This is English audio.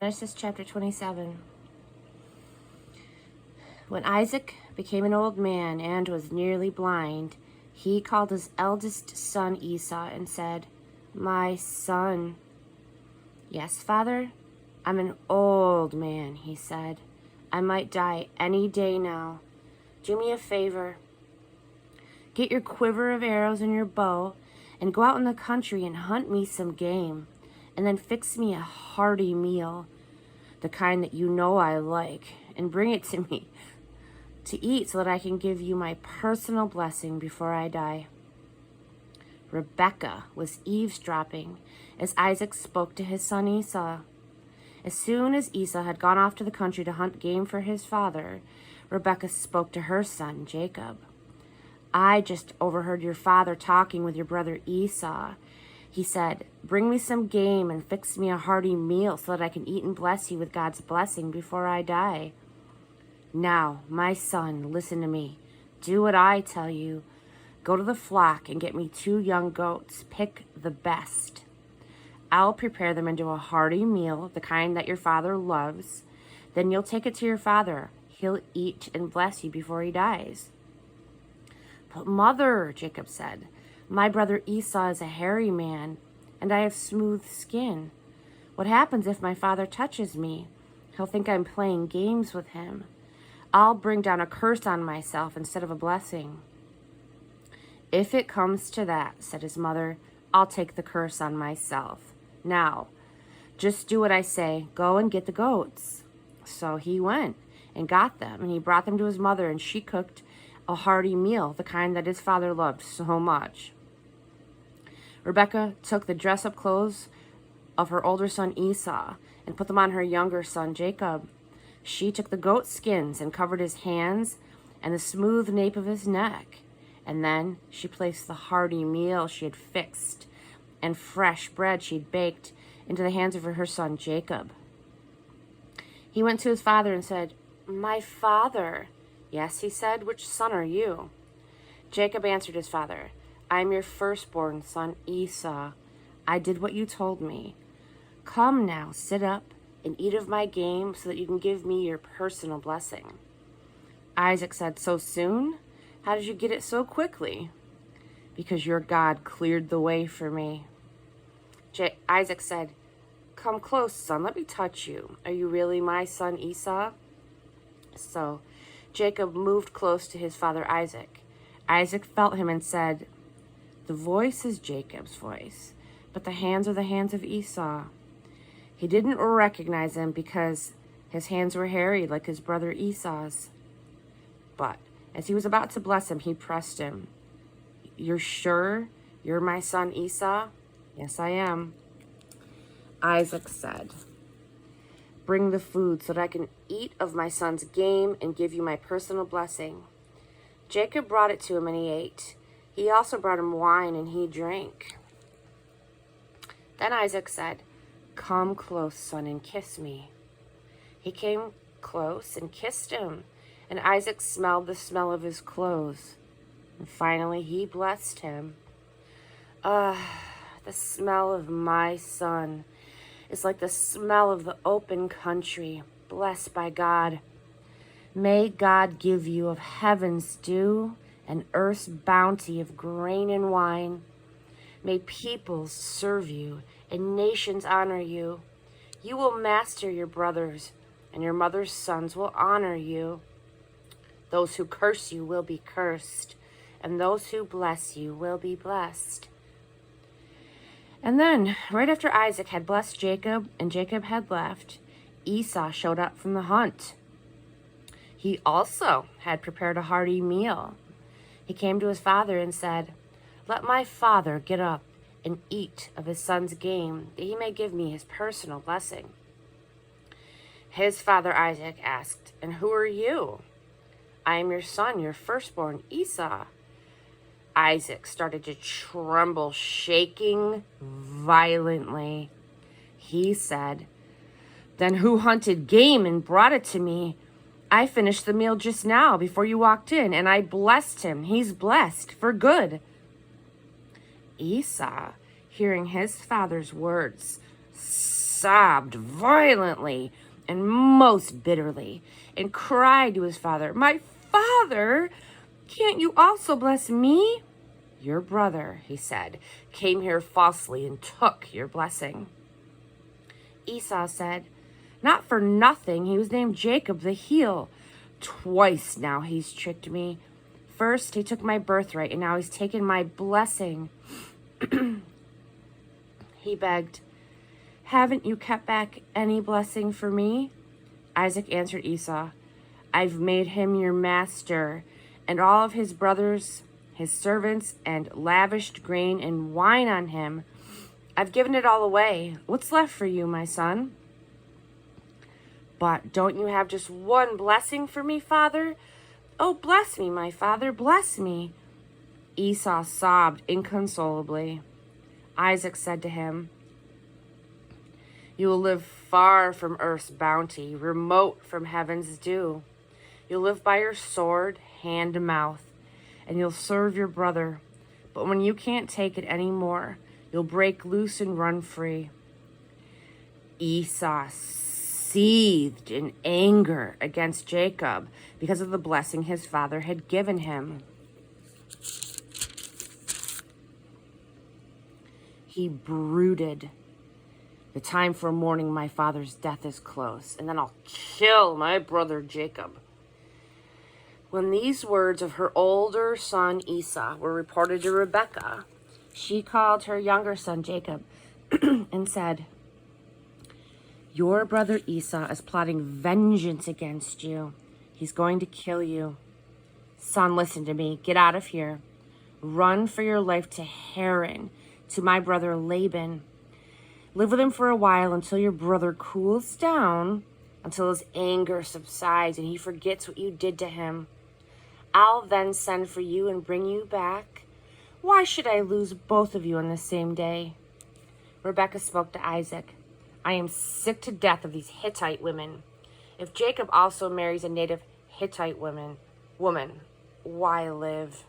Genesis chapter 27. When Isaac became an old man and was nearly blind, he called his eldest son Esau and said, "My son." "Yes, father? I'm an old man," he said. "I might die any day now. Do me a favor. Get your quiver of arrows and your bow and go out in the country and hunt me some game, and then fix me a hearty meal, the kind that you know I like, and bring it to me to eat so that I can give you my personal blessing before I die." Rebekah was eavesdropping as Isaac spoke to his son Esau. As soon as Esau had gone off to the country to hunt game for his father, Rebekah spoke to her son Jacob. "I just overheard your father talking with your brother Esau. He said, 'Bring me some game and fix me a hearty meal so that I can eat and bless you with God's blessing before I die.' Now, my son, listen to me. Do what I tell you. Go to the flock and get me 2 young goats. Pick the best. I'll prepare them into a hearty meal, the kind that your father loves. Then you'll take it to your father. He'll eat and bless you before he dies." "But mother," Jacob said, "my brother Esau is a hairy man, and I have smooth skin. What happens if my father touches me? He'll think I'm playing games with him. I'll bring down a curse on myself instead of a blessing." "If it comes to that," said his mother, "I'll take the curse on myself. Now, just do what I say. Go and get the goats." So he went and got them, and he brought them to his mother, and she cooked a hearty meal, the kind that his father loved so much. Rebekah took the dress-up clothes of her older son Esau and put them on her younger son Jacob. She took the goat skins and covered his hands and the smooth nape of his neck. And then she placed the hearty meal she had fixed and fresh bread she'd baked into the hands of her son Jacob. He went to his father and said, "My father." "Yes," he said, "which son are you?" Jacob answered his father, "I am your firstborn son Esau. I did what you told me. Come now, sit up and eat of my game so that you can give me your personal blessing." Isaac said, "So soon? How did you get it so quickly?" "Because your God cleared the way for me." Isaac said, "Come close, son, let me touch you. Are you really my son Esau?" So Jacob moved close to his father Isaac. Isaac felt him and said, "The voice is Jacob's voice, but the hands are the hands of Esau." He didn't recognize him because his hands were hairy like his brother Esau's. But as he was about to bless him, he pressed him. "You're sure you're my son Esau?" "Yes, I am." Isaac said, "Bring the food so that I can eat of my son's game and give you my personal blessing." Jacob brought it to him and he ate. He also brought him wine and he drank. Then Isaac said, "Come close, son, and kiss me." He came close and kissed him, and Isaac smelled the smell of his clothes. And finally he blessed him. The smell of my son is like the smell of the open country, blessed by God. May God give you of heaven's dew and earth's bounty of grain and wine. May peoples serve you and nations honor you. You will master your brothers, and your mother's sons will honor you. Those who curse you will be cursed, and those who bless you will be blessed." And then, right after Isaac had blessed Jacob and Jacob had left, Esau showed up from the hunt. He also had prepared a hearty meal. He came to his father and said, "Let my father get up and eat of his son's game, that he may give me his personal blessing." His father Isaac asked, "And who are you?" "I am your son, your firstborn, Esau." Isaac started to tremble, shaking violently. He said, "Then who hunted game and brought it to me? I finished the meal just now before you walked in, and I blessed him. He's blessed for good." Esau, hearing his father's words, sobbed violently and most bitterly and cried to his father, "My father, can't you also bless me?" "Your brother," he said, "came here falsely and took your blessing." Esau said, "Not for nothing he was named Jacob the heel. Twice now he's tricked me. First he took my birthright, and now he's taken my blessing." He begged, "Haven't you kept back any blessing for me?" Isaac answered Esau, "I've made him your master, and all of his brothers his servants, and lavished grain and wine on him. I've given it all away. What's left for you, my son?" "But don't you have just one blessing for me, father? Oh, bless me, my father, bless me." Esau sobbed inconsolably. Isaac said to him, "You will live far from earth's bounty, remote from heaven's dew. You'll live by your sword, hand to mouth, and you'll serve your brother. But when you can't take it anymore, you'll break loose and run free." Esau seethed in anger against Jacob because of the blessing his father had given him. He brooded, "The time for mourning my father's death is close, and then I'll kill my brother Jacob." When these words of her older son Esau were reported to Rebekah, she called her younger son Jacob and said, "Your brother Esau is plotting vengeance against you. He's going to kill you. Son, listen to me. Get out of here. Run for your life to Haran, to my brother Laban. Live with him for a while until your brother cools down, until his anger subsides and he forgets what you did to him. I'll then send for you and bring you back. Why should I lose both of you on the same day?" Rebekah spoke to Isaac, "I am sick to death of these Hittite women. If Jacob also marries a native Hittite woman, why live?"